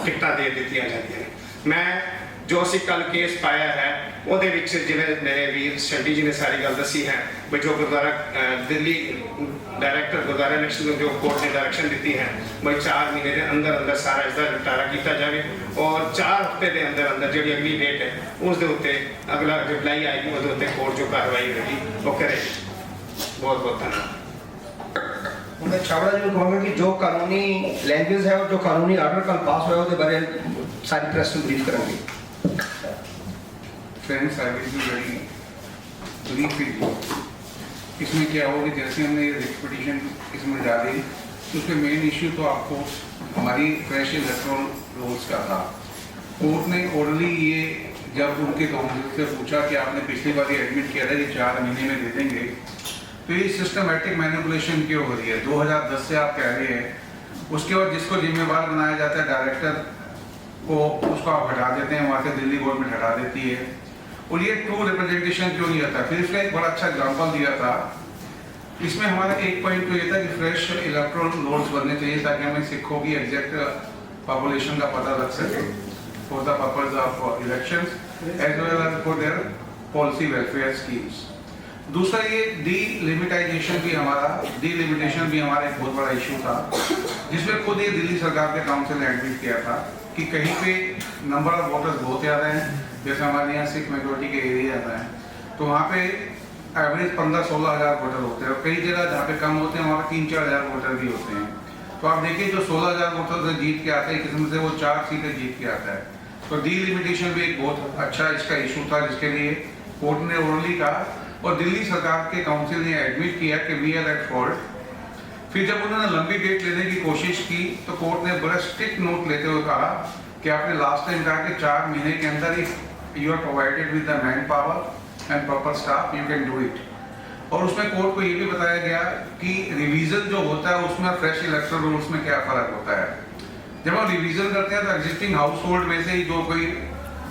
टिकटां दे दित्तियां जांदियां ने। मैं जो असीं कल केस पाया है ਉਹਦੇ ਵਿੱਚ ਜਿਵੇਂ ਮੇਰੇ ਵੀਰ ਸ਼ੰਟੀ जी ने सारी गल दसी है भी जो गुरुद्वारा दिल्ली डायरैक्टर गुरुद्वारा इलेक्शन जो कोर्ट ने डायरेक्शन दी है भाई 4 महीने के अंदर अंदर सारा इसका निपटारा किया जाए और 4 हफ्ते के अंदर अंदर जी अगली डेट है उसके उत्ते अगला रिप्लाई आएगी वो उत्ते कोर्ट जो कार्रवाई होगी वो करेगी। बहुत बहुत धन्यवाद। मैं छाबड़ा जी को कहूँगा कि जो कानूनी लैंग्वेज है और जो कानूनी आर्डर कल पास हुआ है उसके बारे में सारी प्रेस को ब्रीफ करेंगे। Friends I will be very brief. इसमें क्या होगा, जैसे हमने ये रिट पिटीशन इसमें डाली तो उसमें मेन इश्यू तो आपको हमारी फ्रेश इलेक्टोरल रोल्स का था। कोर्ट ने ओरली ये जब उनके काउंसिल से पूछा कि आपने पिछली बार एडमिट किया था कि 4 महीने में दे देंगे, तो ये सिस्टमेटिक मैनिपुलेशन क्यों हो रही है? 2010 से आप कह रहे हैं, उसके बाद जिसको जिम्मेवार बनाया जाता है डायरेक्टर को, उसको आप हटा देते हैं, वहाँ से दिल्ली गवर्नमेंट हटा देती है। और ये ट्रू रिप्रेजेंटेशन क्यों नहीं आता? फिर इसका एक बड़ा अच्छा एग्जाम्पल दिया था। इसमें हमारा एक पॉइंट तो ये था कि फ्रेश इलेक्टोरल रोल्स बनने चाहिए ताकि हमें सिखों की एग्जैक्ट पॉपुलेशन का पता लग सके for the purpose of elections as well as for their policy welfare schemes. दूसरा ये डीलिमिटाइजेशन भी हमारा एक बहुत बड़ा इशू था, जिसमें खुद ये दिल्ली सरकार के काउंसिल ने एडमिट किया था कि कहीं पे नंबर ऑफ वोटर्स बहुत ज़्यादा हैं, जैसे हमारे यहाँ सिख मेजोरिटी के एरिया है तो वहाँ पे एवरेज 15-16 हज़ार वोटर होते हैं और कई जगह जहाँ पे कम होते हैं वहाँ 3-4 हज़ार वोटर भी होते हैं। तो आप देखिए जो 16 हज़ार वोटर से जीत के आते हैं, किस्म से वो 4 सीटें जीत के आता है। तो डीलिमिटेशन भी एक बहुत अच्छा इसका इशू था जिसके लिए कोर्ट ने ओरली कहा और दिल्ली सरकार के काउंसिल ने एडमिट किया कि वी आर एट फॉल्ट। फिर जब उन्होंने लंबी डेट लेने की कोशिश की तो कोर्ट ने बड़ा स्ट्रिक्ट नोट लेते हुए कहा कि आपने लास्ट टाइम कहा कि 4 महीने के अंदर ही you are provided with the man power and proper staff, you can do it. और उसमें कोर्ट को ये भी बताया गया कि रिवीजन जो होता है उसमें फ्रेश इलेक्टोरल रूल्स में क्या फर्क होता है। जब हम रिवीजन करते हैं तो एग्जिस्टिंग हाउस होल्ड में से ही जो कोई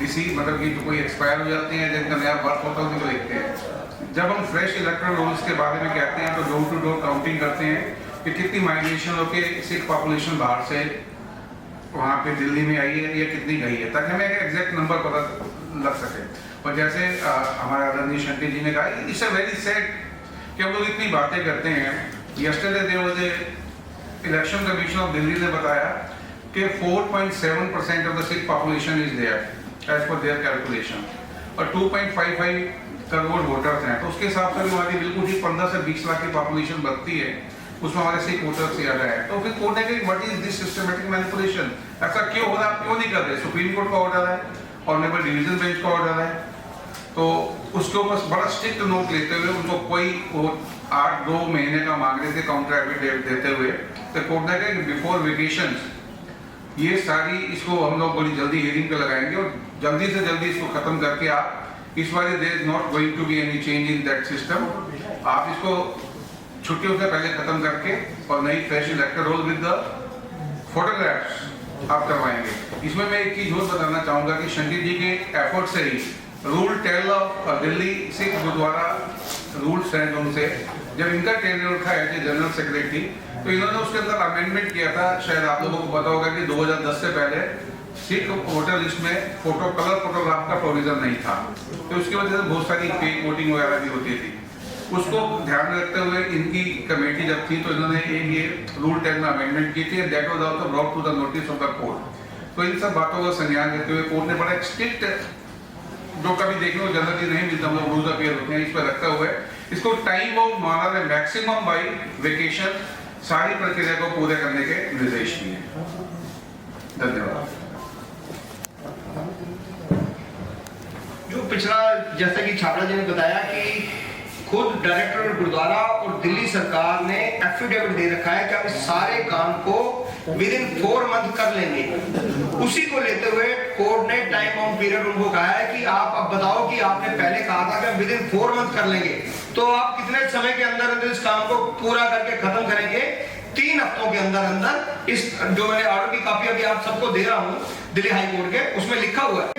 डिसीज मतलब कि जो कोई एक्सपायर हो जाते हैं, जिनका नया बर्थ होता है उनको देखते हैं। जब हम फ्रेश इलेक्टोरल रूल्स के बारे में कहते हैं तो डोर टू डोर काउंटिंग करते हैं कि कितनी माइग्रेशन होकर सिख पॉपुलेशन बाहर से वहाँ पे दिल्ली में आई है या कितनी गई है, ताकि हमें एग्जैक्ट नंबर पता लग सके। और जैसे हमारे आदरणीय शंटी जी ने कहा, इट्स अ वेरी सैड कि हम लोग इतनी बातें करते हैं। Yesterday there was a election commission of Delhi ने बताया कि 4.7% of the Sikh population is there as per their calculation और 2.55 करोड़ वोटर्स हैं। तो उसके हिसाब से हमारी बिल्कुल ही 15 से 20 लाख की पॉपुलेशन बढ़ती है, उसमें हमारे सिख वोटर्स ज़्यादा है। तो फिर कोर्ट ने कहा what is this systematic manipulation, ऐसा क्यों हो रहा है, क्यों नहीं कर रहे? सुप्रीम कोर्ट का ऑर्डर है, ऑनरेबल डिवीजन बेंच का ऑर्डर है, तो उसके ऊपर बड़ा स्ट्रिक्ट नोट लेते हुए उनको कोई 8-2 महीने का मांग रहे थे काउंटर एफिडेविट देते हुए, तो कोर्ट ने कहा कि बिफोर वेकेशन ये सारी इसको हम लोग बड़ी जल्दी हियरिंग पे लगाएंगे और जल्दी से जल्दी इसको खत्म करके आप इस बार there is not going to be any change in that system, आप इसको छुट्टियों से पहले खत्म करके और नई fresh electoral roll with the photographs आप करवाएंगे। इसमें मैं एक चीज और बताना चाहूंगा कि शंकर जी के एफर्ट से ही rule 10 of Delhi Sikh gurdwara rules हैं उनसे, जब इनका टेन्योर था एज ए जनरल सेक्रेटरी तो इन्होंने उसके अंदर अमेंडमेंट किया था। शायद आप लोगों को पता होगा कि 2010 से पहले सिख वोटर लिस्ट में कलर फोटोग्राफ का प्रोविजन नहीं था, तो उसकी वजह से बहुत सारी फेक वोटिंग वगैरह भी होती थी। उसको ध्यान में रखते हुए इनकी कमेटी जब थी तो इन्होंने ये रूल 10 में अमेंडमेंट की थी, that was also brought to the notice of the court. तो इन सब बातों का संज्ञान लेते हुए कोर्ट ने बड़ा स्ट्रिक्ट, जो कभी देखने को जनरली नहीं मिलता, हम लोग रूल्स अपेयर होते हैं, इस पर रखते हुए इसको टाइम ऑफ माना है मैक्सिमम बाई वेकेशन सारी प्रक्रिया को पूरे करने के निर्देश दिए। धन्यवाद। जो पिछला जैसा कि छाबड़ा जी ने बताया कि खुद डायरेक्टर गुरुद्वारा और दिल्ली सरकार ने एफिडेविट दे रखा है कि हम इस सारे काम को विद इन 4 मंथ कर लेंगे। उसी को लेते हुए कोर्ट ने टाइम ऑफ पीरियड उनको कहा है कि आप अब बताओ कि आपने पहले कहा था कि विद इन 4 मंथ कर लेंगे, तो आप कितने समय के अंदर अंदर इस काम को पूरा करके खत्म करेंगे? 3 हफ्तों के अंदर अंदर इस जो मैंने ऑर्डर की कापी अभी आप सबको दे रहा हूँ दिल्ली हाई कोर्ट के, उसमें लिखा हुआ है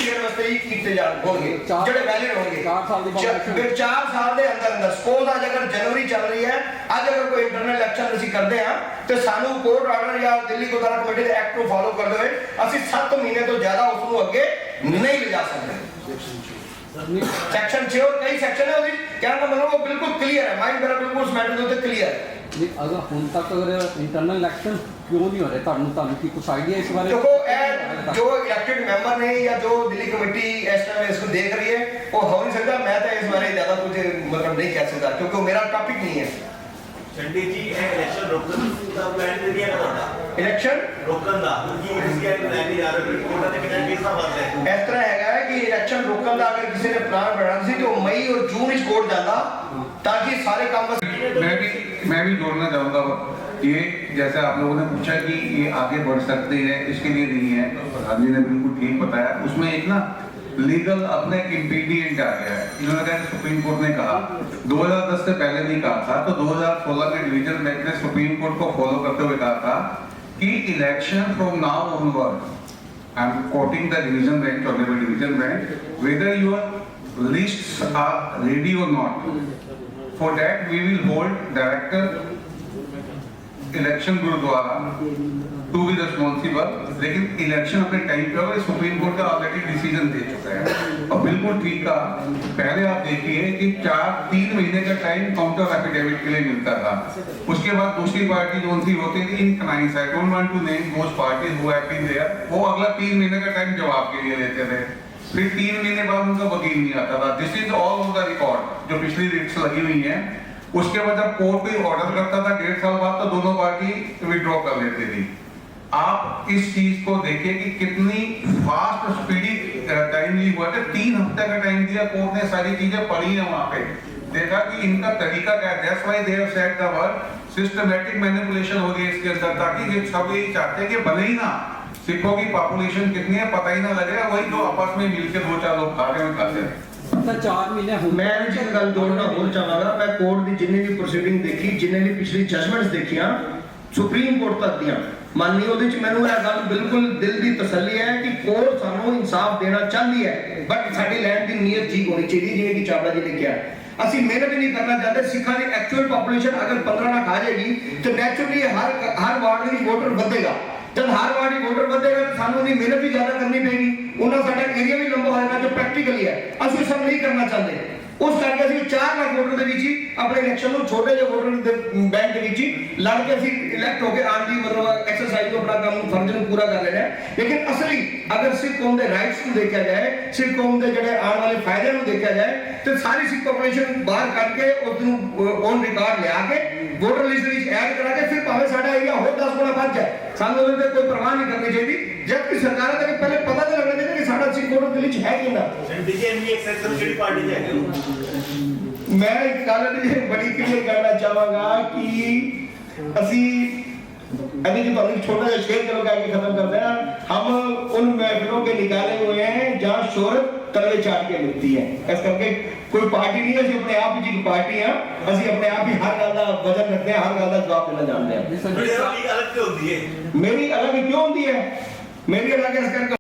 सपोज आज अगर जनवरी चल रही है, आज अगर कोई इंटरनल इलेक्शन ਅਸੀਂ ਕਰਦੇ ਆ ਤੇ ਸਾਨੂੰ ਕੋਰਟ ਆਰਡਰ ਜਾਂ ਦਿੱਲੀ ਗੁਰਦੁਆਰਾ ਕਮੇਟੀ ਦੇ ਐਕਟ ਨੂੰ ਫਾਲੋ ਕਰਦੇ ਹੋਏ ਅਸੀਂ 7 ਤੋਂ ਜ਼ਿਆਦਾ ਉਸ ਨੂੰ ਅੱਗੇ ਨਹੀਂ ਲਿਜਾ ਸਕਦੇ। ਸੈਕਸ਼ਨ 6 और कई सेक्शन है ਉਹਦੀ ਕਹਿਣ ਦਾ ਮਤਲਬ ਉਹ ਬਿਲਕੁਲ ਕਲੀਅਰ ਹੈ, ਮਾਈਂਡ ਮੇਰਾ ਬਿਲਕੁਲ ਉਸ ਮੈਟਰ ਦੇ ਉੱਤੇ ਕਲੀਅਰ ਹੈ। ਨਹੀਂ ਅਗਰ ਹੁਣ ਤੱਕ ਅਗਰ ਇੰਟਰਨਲ ਇਲੈਕਸ਼ਨ ਕਿਉਂ ਨਹੀਂ ਹੋ ਰਹੇ, ਤੁਹਾਨੂੰ ਕੀ ਕੁਝ ਆਈਡੀਆ ਇਸ ਬਾਰੇ? देखो ਇਹ ਜੋ ਇਲੈਕਟਡ ਮੈਂਬਰ ਨੇ ਜਾਂ ਜੋ ਦਿੱਲੀ ਕਮੇਟੀ ਇਸ ਟਾਈਮ ਇਸ ਨੂੰ ਦੇਖ ਰਹੀ ਹੈ ਉਹ ਹੋ ਨਹੀਂ ਸਕਦਾ। ਮੈਂ ਤਾਂ ਇਸ ਬਾਰੇ ਜ਼ਿਆਦਾ ਕੁਝ ਮਤਲਬ ਨਹੀਂ ਕਹਿ ਸਕਦਾ ਕਿਉਂਕਿ ਉਹ ਮੇਰਾ ਟੌਪਿਕ ਨਹੀਂ ਹੈ। ਚੰਡੀ ਜੀ ਇਹ ਇਲੈਕਸ਼ਨ ਰੋਕਣ ਦਾ ਪਲਾਨ ਦੇ ਦਿਆ ਤੁਹਾਡਾ ਇਲੈਕਸ਼ਨ ਰੋਕਣ ਦਾ ਕੀ ਤੁਸੀਂ ਇਹ ਲੈ ਕੇ ਜਾ ਰਹੇ ਹੋ ਕੋਟਾ ਤੇ ਕਿੰਨਾ ਕੇਸ ਦਾ ਵਾਅਦਾ ਹੈ ਇਸ ਤਰ੍ਹਾਂ ਹੈਗਾ ਹੈ ਕਿ ਇਲੈਕਸ਼ਨ ਰੋਕਣ ਦਾ ਅਗਰ ਕਿਸੇ ਨੇ ਪਲਾਨ ਬਣਾਇਆ ਸੀ तो मई और जून में कोर्ट जाता ताकि सारे काम मैं भी जोड़ना चाहूँगा ये जैसे आप लोगों ने पूछा कि ये आगे बढ़ सकते हैं, इसके लिए नहीं है, प्रधान जी ने बिल्कुल ठीक बताया। उसमें एक ना लीगल अपने एक इंपीडियंट आ गया है। इन्होंने कहा सुप्रीम कोर्ट ने कहा 2010 से पहले नहीं कहा था, तो 2016 में डिवीजन बेंच ने सुप्रीम कोर्ट को फॉलो करते हुए कहा था कि election from now onward, I am quoting the division bench और division bench, whether your lists are ready or not, for that we will hold director election gurdwara to be responsible. लेकिन election अपने time पे होगा, supreme court का already decision दे चुका है और बिल्कुल ठीक कहा। पहले आप देखिए कि 3 महीने का टाइम काउंटर एफिडेविट के लिए मिलता था, उसके बाद दूसरी पार्टी जो थी होती थी inclines, I don't want to name those parties who have been there, वो अगला 3 महीने का टाइम जवाब के लिए लेते थे, फिर 3 महीने बाद उनका वकील नहीं आता था। This is all on the record जो पिछली रिट्स लगी हुई हैं। उसके बाद जब कोर्ट कोई ऑर्डर करता था 1.5 साल बाद, तो दोनों पार्टी विड्रॉ कर लेती थी। आप इस चीज को देखिए कि कितनी फास्ट स्पीडी टाइमली हुआ था। 3 हफ्ते का टाइम दिया कोर्ट ने, सारी चीजें पढ़ी है वहां पे, देखा कि इनका तरीका क्या है। That's why they have said the word systematic manipulation हो रही है इसके अंदर, ताकि ये सब यही चाहते हैं कि भले ही ना सिखों की पॉपुलेशन कितनी है पता ही ना लगेगा, वही जो आपस में मिलकर 2-4 लोग खा रहे हैं खाते हैं। ਤਾਂ 4 ਮਹੀਨੇ ਹੁਣ मैं जी गल जोड़ना बोल चाहांगा। मैं कोर्ट की जिन्नी भी प्रोसीडिंग देखी, जिन्ने भी पिछली जजमेंट्स देखियां सुप्रीम कोर्ट तक दियां, माननी ਉਹਦੇ ਚ ਮੈਨੂੰ ਇਹ ਗੱਲ ਬਿਲਕੁਲ ਦਿਲ ਦੀ ਤਸੱਲੀ ਹੈ ਕਿ ਕੋਰਟ ਸਾਨੂੰ ਇਨਸਾਫ ਦੇਣਾ ਚਾਹੁੰਦੀ ਹੈ, ਬਟ ਸਾਡੀ ਲੈਂਡ ਦੀ ਨੀਅਤ ਠੀਕ ਹੋਣੀ ਚਾਹੀਦੀ, ਜਿਵੇਂ ਕਿ ਚਾਵਲਾ ਜੀ ਨੇ ਕਿਹਾ। ਅਸੀਂ ਮਿਹਨਤ ਨਹੀਂ ਕਰਨਾ ਚਾਹਤੇ। ਸਿੱਖਾਂ ਦੀ ਐਕਚੁਅਲ ਪੋਪੂਲੇਸ਼ਨ ਅਗਰ 15 ਲੱਖ ਆ ਜਾਏਗੀ ਤੇ ਨੈਚੁਰਲੀ ਹਰ ਵਾਰਡ ਵਿੱਚ ਵੋਟਰ ਵਧੇਗਾ। जब हर वार्ड वोटर बढ़ेगा तो सानू नहीं मेहनत भी ज्यादा करनी पड़ेगी, उन्होंने साडा एरिया भी लंबा हो जाएगा जो प्रैक्टिकली है। असि सब नहीं करना चाहते, उस करके असि 4 लाख वोटर दे विच ही अपने इलेक्शन ਨੂੰ छोटे ਜਿਹੇ वोटर ਦੇ बैंक ਦੇ ਵਿੱਚ ਹੀ ਲੜ ਕੇ ਅਸੀਂ ਇਲੈਕਟ ਹੋ ਕੇ ਆਣ ਦੀ ਮਤਲਬ ਐਕਸਰਸਾਈਜ਼ ਨੂੰ ਆਪਣਾ ਕੰਮ ਫਰਜ਼ ਨੂੰ ਪੂਰਾ ਕਰ ਲੈਣਾ ਹੈ। ਲੇਕਿਨ ਅਸਲੀ ਅਗਰ ਸਿੱਖ ਕੌਮ ਦੇ ਰਾਈਟਸ ਨੂੰ ਦੇਖਿਆ ਜਾਏ, ਸਿੱਖ ਕੌਮ ਦੇ ਜਿਹੜੇ ਆਉਣ ਵਾਲੇ ਫਾਇਦੇ ਨੂੰ ਦੇਖਿਆ ਜਾਏ, ਤੇ ਸਾਰੀ ਸਿੱਖ ਪੋਪੂਲੇਸ਼ਨ ਬਾਹਰ ਕੱਢ ਕੇ ਉਸ ਨੂੰ ਔਨ ਰਿਕਾਰਡ ਲਿਆ ਕੇ ਵੋਟਰ ਲਿਸਟ ਵਿੱਚ ਐਡ ਕਰਾ ਕੇ ਫਿਰ ਭਾਵੇਂ ਸਾਡਾ ਏਰੀਆ ਹੋਰ 10 ਗੁਣਾ ਵੱਧ ਜਾਏ, ਸਾਨੂੰ ਉਹਦੇ ਤੇ ਕੋਈ ਪਰਵਾਹ ਨਹੀਂ ਕਰਨੀ ਚਾਹੀਦੀ। ਜਦਕਿ ਸਰਕਾਰਾਂ ਦੇ ਪਹਿਲੇ ਪਤਾ ਤਾਂ ਲੱਗਣਾ ਚਾਹੀਦਾ ਕਿ ਸਾਡਾ ਸਿੱਖ ਵੋਟਰ ਦਿੱਲੀ 'ਚ ਹੈ ਕਿੰਨਾ। ਚੰਡੀ ਜੀ ਐਨਵੀ ਐਕਸੈਸ ਕਿਹੜੀ ਪਾਰਟੀ ਦੇ ਹੈਗੇ ਹੋ? मैं एक ਗੱਲ बड़ी क्लियर करना चाहूंगा कि ਅਸੀਂ अभी जो ਤੁਹਾਨੂੰ छोटा सा शेर चलो कह के खत्म करते हैं। हम उन महफिलों के निकाले हुए हैं जहाँ शोहरत तलवे चाट के मिलती है। इस करके कोई पार्टी नहीं है, ਅਸੀਂ ਆਪਣੇ ਆਪ ਵਿੱਚ ਇੱਕ ਪਾਰਟੀ ਆ। ਅਸੀਂ ਆਪਣੇ ਆਪ ਹੀ ਹਰ ਗੱਲ ਦਾ ਵਜ਼ਨ ਰੱਖਦੇ ਹਾਂ, ਹਰ ਗੱਲ ਦਾ ਜਵਾਬ ਦੇਣਾ ਜਾਣਦੇ ਹਾਂ। ਤੁਹਾਡੀ ਅਲੱਗ ਕਿਉਂ ਹੁੰਦੀ ਹੈ? ਮੇਰੀ ਅਲੱਗ ਕਿਉਂ ਹੁੰਦੀ ਹੈ? ਮੇਰੀ ਅਲੱਗ ਇਸ ਕਰਕੇ